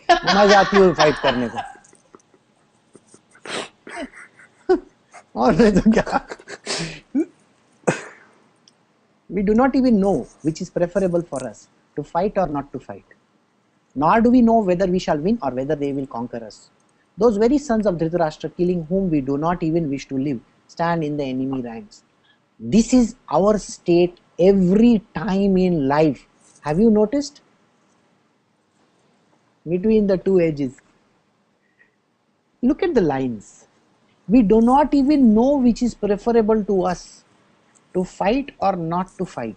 मैं जाती हूँ फाइट करने को, और नहीं तो क्या. We do not even know which is preferable for us, to fight or not to fight. Nor do we know whether we shall win or whether they will conquer us. Those very sons of Dhritarashtra, killing whom we do not even wish to live, stand in the enemy ranks. This is our state every time in life. Have you noticed? Between the two edges. Look at the lines. We do not even know which is preferable to us, to fight or not to fight.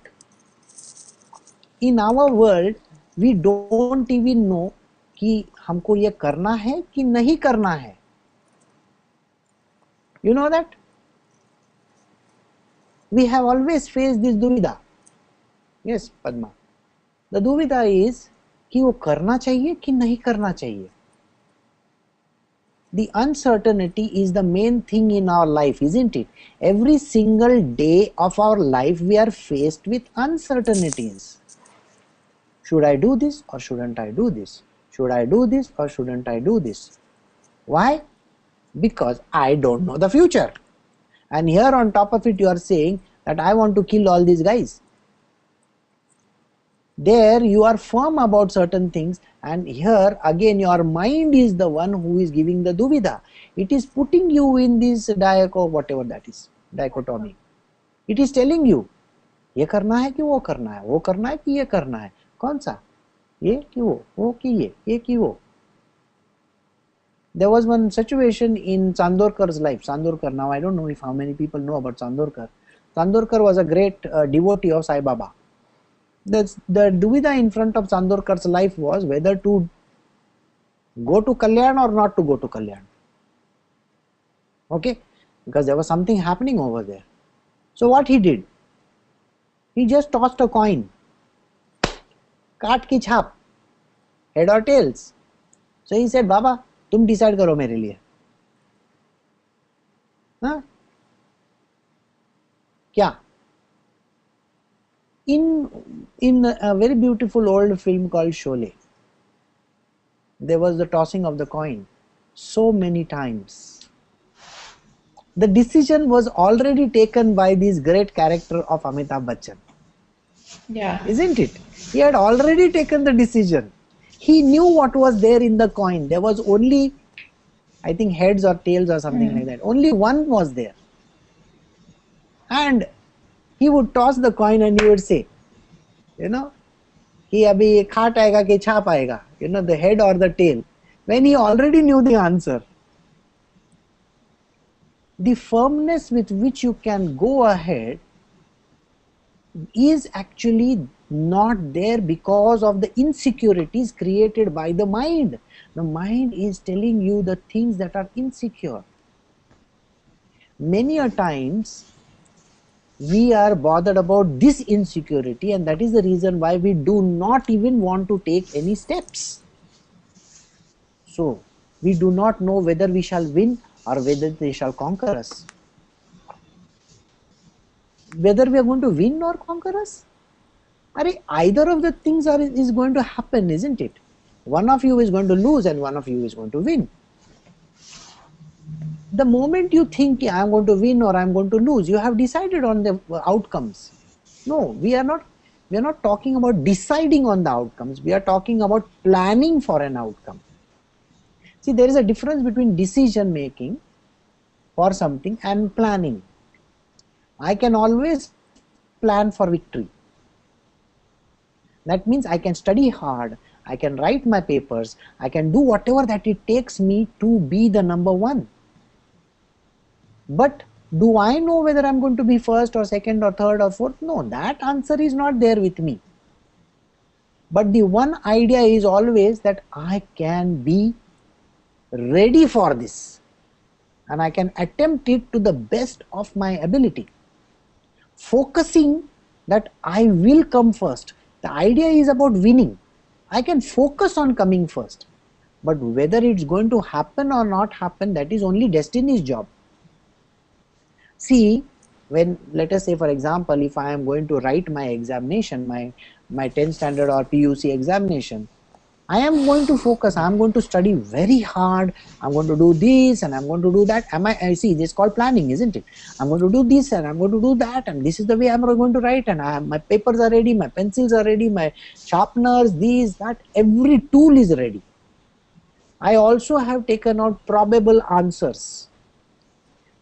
In our world, we don't even know कि हमको ये करना है कि नहीं करना है. You know that? We have always faced this duvida. Yes, Padma. The duvida is कि वो करना चाहिए कि नहीं करना चाहिए. The uncertainty is the main thing in our life, isn't it? Every single day of our life we are faced with uncertainties. Should I do this or shouldn't I do this? Should I do this or shouldn't I do this? Why? Because I don't know the future. And here on top of it you are saying that I want to kill all these guys. There you are firm about certain things, and here again your mind is the one who is giving the duvida. It is putting you in this whatever that is, dichotomy. It is telling you, ये करना है कि वो करना है, वो करना है कि ये करना है, कौन सा, ये कि वो कि ये कि वो. There was one situation in Chandorkar's life. Chandorkar, now I don't know if how many people know about Chandorkar. Chandorkar was a great devotee of Sai Baba. The duvida in front of Chandorkar's life was whether to go to Kalyan or not to go to Kalyan. Okay, because there was something happening over there. So what he did, he just tossed a coin. काट की छाप, head or tails. So he said, Baba, तुम decide करो मेरे लिए. हाँ? क्या? In a very beautiful old film called Sholay, there was the tossing of the coin so many times. The decision was already taken by this great character of Amitabh Bachchan. Yeah. Isn't it? He had already taken the decision. He knew what was there in the coin. There was only, I think, heads or tails or something like that. Only one was there. And he would toss the coin and he would say, you know, कि अभी खाट आएगा कि छाप आएगा, you know, the head or the tail, when he already knew the answer. The firmness with which you can go ahead is actually not there because of the insecurities created by the mind. The mind is telling you the things that are insecure. Many a times we are bothered about this insecurity, and that is the reason why we do not even want to take any steps. So we do not know whether we shall win or whether they shall conquer us. Whether we are going to win or conquer us? Either of the things is going to happen, isn't it? One of you is going to lose and one of you is going to win. The moment you think I am going to win or I am going to lose, you have decided on the outcomes. No, we are not talking about deciding on the outcomes. We are talking about planning for an outcome. See, there is a difference between decision making for something and planning. I can always plan for victory. That means I can study hard, I can write my papers, I can do whatever that it takes me to be the number one. But do I know whether I'm going to be first or second or third or fourth? No, that answer is not there with me. But the one idea is always that I can be ready for this and I can attempt it to the best of my ability. Focusing that I will come first. The idea is about winning. I can focus on coming first. But whether it's going to happen or not happen, that is only destiny's job. See, when, let us say for example, if I am going to write my examination, my 10th standard or PUC examination, I am going to focus, I am going to study very hard, I'm going to do this and I'm going to do that. I see, this is called planning, isn't it? I'm going to do this and I'm going to do that, and this is the way I'm going to write, and my papers are ready, my pencils are ready, my sharpeners, these, that, every tool is ready. I also have taken out probable answers.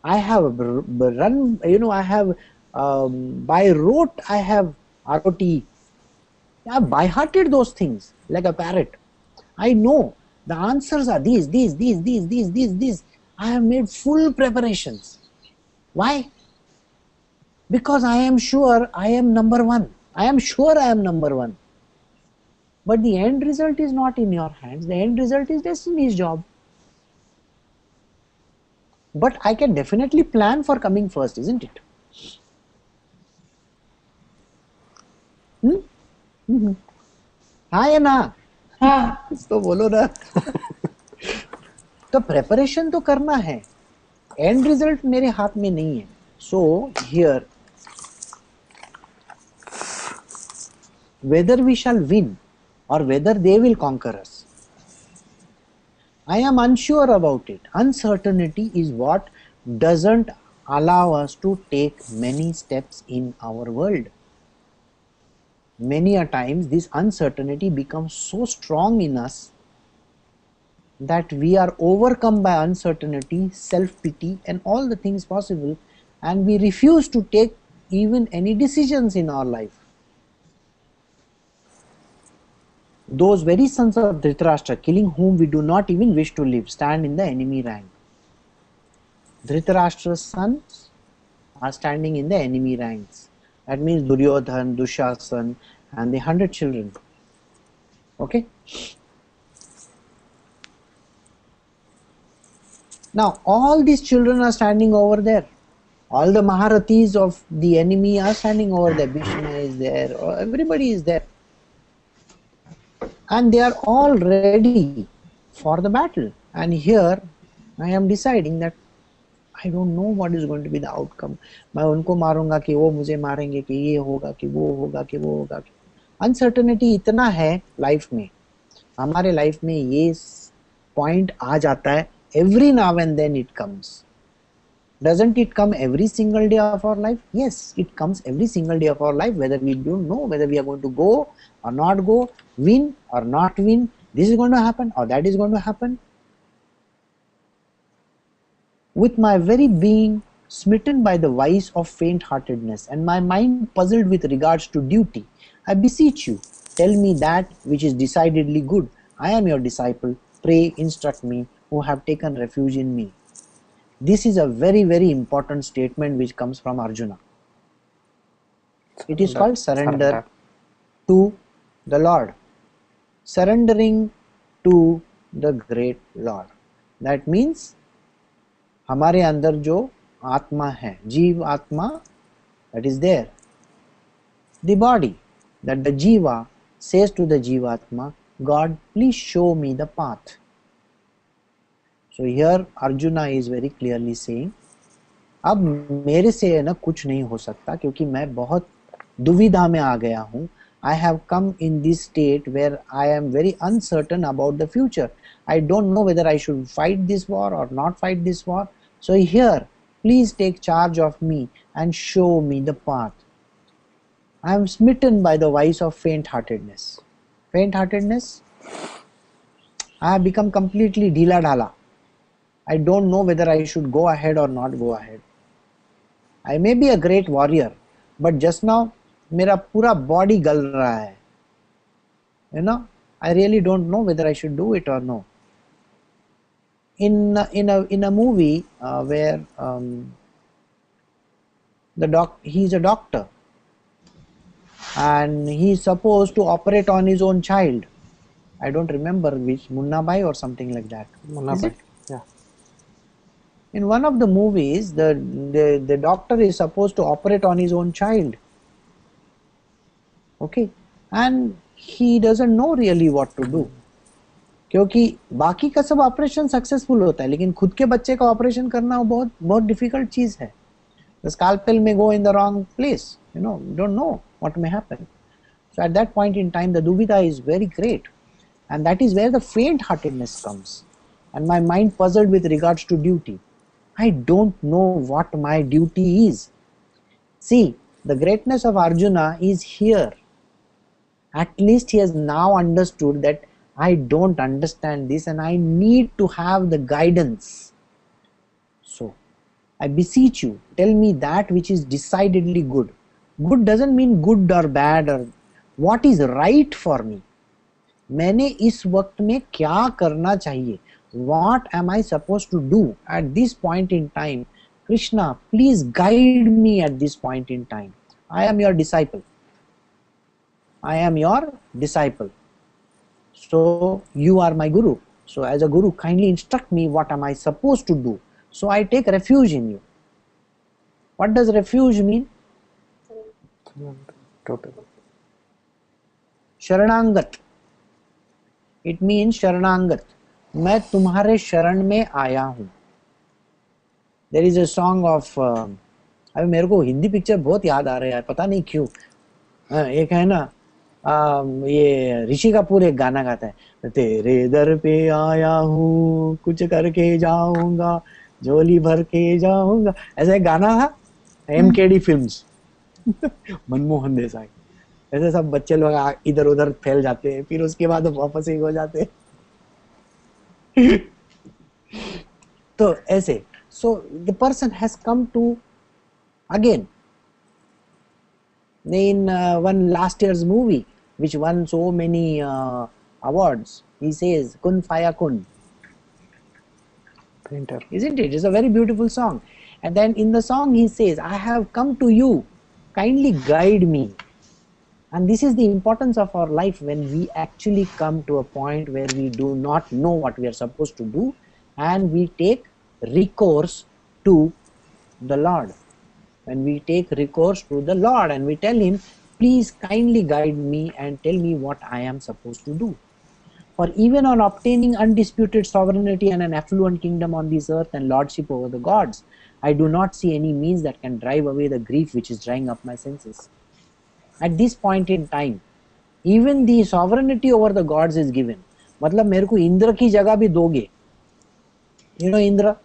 I have run, I have by rote, I have ROT. I have by-hearted those things like a parrot. I know the answers are these. I have made full preparations. Why? Because I am sure I am number one. I am sure I am number one. But the end result is not in your hands. The end result is destiny's job. But I can definitely plan for coming first, isn't it? हाँ या ना? हाँ. तो बोलो ना. तो preparation तो करना है, एंड रिजल्ट मेरे हाथ में नहीं है. So here whether we shall win or whether they will conquer us, I am unsure about it. Uncertainty is what doesn't allow us to take many steps in our world. Many a times this uncertainty becomes so strong in us that we are overcome by uncertainty, self-pity and all the things possible, and we refuse to take even any decisions in our life. Those very sons of Dhritarashtra, killing whom we do not even wish to live, stand in the enemy rank. Dhritarashtra's sons are standing in the enemy ranks. That means Duryodhan, Dushasan and the 100 children. Okay? Now all these children are standing over there. All the Maharathis of the enemy are standing over there. Bhishma is there, everybody is there. And they are all ready for the battle. And here I am deciding that I don't know what is going to be the outcome. मैं उनको मारूंगा कि वो मुझे मारेंगे, कि ये होगा, कि वो होगा, कि वो होगा. अनसर्टेनिटी इतना है लाइफ में, हमारे लाइफ में ये पॉइंट आ जाता है. Every now and then it comes. Doesn't it come every single day of our life? Yes, it comes every single day of our life, whether we don't know whether we are going to go or not go, win or not win, this is going to happen or that is going to happen. With my very being smitten by the vice of faint-heartedness and my mind puzzled with regards to duty, I beseech you, tell me that which is decidedly good. I am your disciple, pray instruct me, who have taken refuge in me. This is a very, very important statement which comes from Arjuna. It is called surrender to the Lord. Surrendering to the great Lord. That means हमारे अंदर जो आत्मा है, जीव आत्मा, that is there. The body, that the jiva says to the jivatma, God, please show me the path. So here Arjuna is very clearly saying, अब मेरे से ना कुछ नहीं हो सकता क्योंकि मैं बहुत दुविधा में आ गया हूँ. I have come in this state where I am very uncertain about the future. I don't know whether I should fight this war or not fight this war. So here, please take charge of me and show me the path. I am smitten by the vice of faint-heartedness. Faint-heartedness? I have become completely dhila dhala. I don't know whether I should go ahead or not go ahead. I may be a great warrior, but just now मेरा पूरा body गल रहा है. You know, I really don't know whether I should do it or no. In a movie where he's a doctor and he's supposed to operate on his own child. I don't remember which, Munna Bhai or something like that. Munna Bhai, yeah. In one of the movies, the doctor is supposed to operate on his own child. Okay, and he doesn't know really what to do. क्योंकि बाकी का सब operation successful होता है, लेकिन खुद के बच्चे का ऑपरेशन करना बहुत बहुत डिफिकल्ट चीज है. The scalpel may go in the wrong place. You know, you don't know what may happen. So at that point in time, the duvidha is very great. And that is where the faint-heartedness comes. And my mind puzzled with regards to duty. I don't know what my duty is. See, the greatness of Arjuna is here. At least he has now understood that I don't understand this and I need to have the guidance. So, I beseech you, tell me that which is decidedly good. Good doesn't mean good or bad or what is right for me. मैंने इस वक्त में क्या करना चाहिए? What am I supposed to do at this point in time? Krishna, please guide me at this point in time. I am your disciple. I am your disciple. So you are my guru. So as a guru, kindly instruct me what am I supposed to do. So I take refuge in you. What does refuge mean? Total. शरणांगत. It means शरणांगत. मैं तुम्हारे शरण में आया हूँ. There is a song of अभी मेरे को Hindi picture बहुत याद आ रहे हैं, पता नहीं क्यों. एक है ना, ये ऋषि कपूर एक गाना गाता है, तेरे दर पे आया हूँ कुछ करके जाऊंगा झोली भर के जाऊंगा. ऐसा एक गाना था, MKD फिल्म्स. मनमोहन देसाई. ऐसे सब बच्चे लोग इधर उधर फैल जाते हैं, फिर उसके बाद वापस एक हो जाते हैं. तो ऐसे, so the person has come to again in one last year's movie which won so many awards. He says kun faya kun, Painter. isn't it? It's a very beautiful song. And then in the song he says, I have come to you, kindly guide me. And this is the importance of our life, when we actually come to a point where we do not know what we are supposed to do and we take recourse to the Lord. When we take recourse to the Lord and we tell him, please kindly guide me and tell me what I am supposed to do. For even on obtaining undisputed sovereignty and an affluent kingdom on this earth and lordship over the gods, I do not see any means that can drive away the grief which is drying up my senses. At this point in time, even the sovereignty over the gods is given. मतलब मेरे को इंद्र की जगह भी दोगे. You know Indra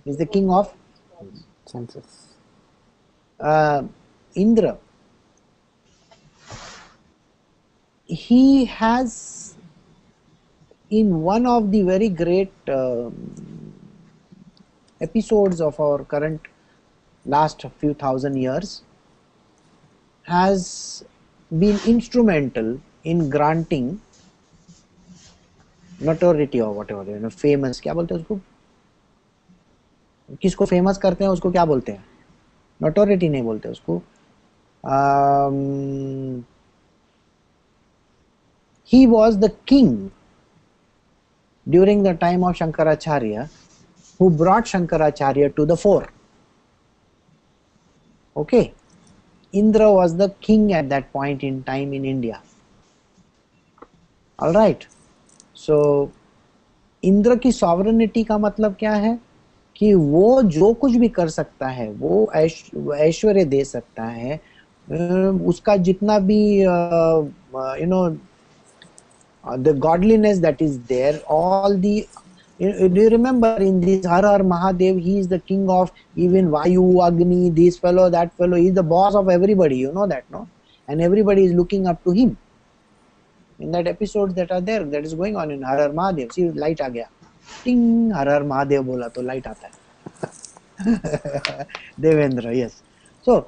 is the king of Senses. Indra. He has, in one of the very great episodes of our current last few thousand years, has been instrumental in granting notoriety or whatever, you know, famous, क्या बोलते हैं उसको, किसको famous करते हैं उसको क्या बोलते हैं? नोटोरिटी नहीं बोलते उसको. He was the king during the time of Shankaracharya, who brought Shankaracharya to the fore. Okay, Indra was the king at that point in time in India. All right. So Indra की सॉवरेनिटी का मतलब क्या है कि वो जो कुछ भी कर सकता है, वो ऐश्वर्य दे सकता है, उसका जितना भी you know the godliness that is there, all the, do you remember in this Har Har Mahadev, he is the king of even Vayu, Agni, this fellow, that fellow, he is the boss of everybody, you know that, no? And everybody is looking up to him. In that episodes that are there, that is going on in Har Har Mahadev, see light आ गया, ting, Har Har Mahadev बोला तो light आता है. Devendra, yes. So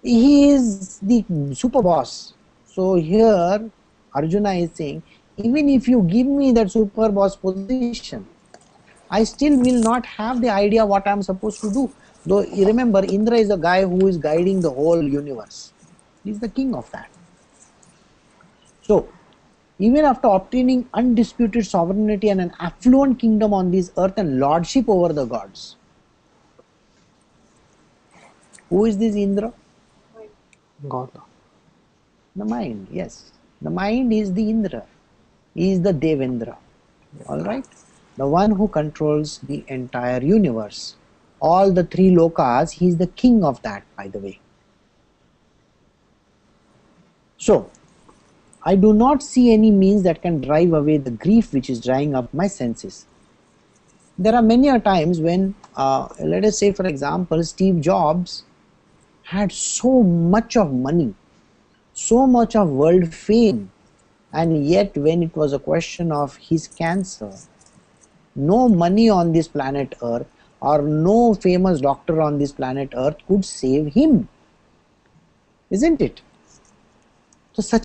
he is the super boss. So here Arjuna is saying, even if you give me that super boss position, I still will not have the idea what I am supposed to do. Though you remember, Indra is the guy who is guiding the whole universe. He is the king of that. So even after obtaining undisputed sovereignty and an affluent kingdom on this earth and lordship over the gods, who is this Indra? God. The mind, yes. The mind is the Indra. He is the Devendra. Alright? The one who controls the entire universe. All the three lokas, he is the king of that, by the way. So, I do not see any means that can drive away the grief which is drying up my senses. There are many a times when, let us say for example, Steve Jobs had so much of money, so much of world fame, and yet when it was a question of his cancer, no money on this planet Earth or no famous doctor on this planet Earth could save him, isn't it? So such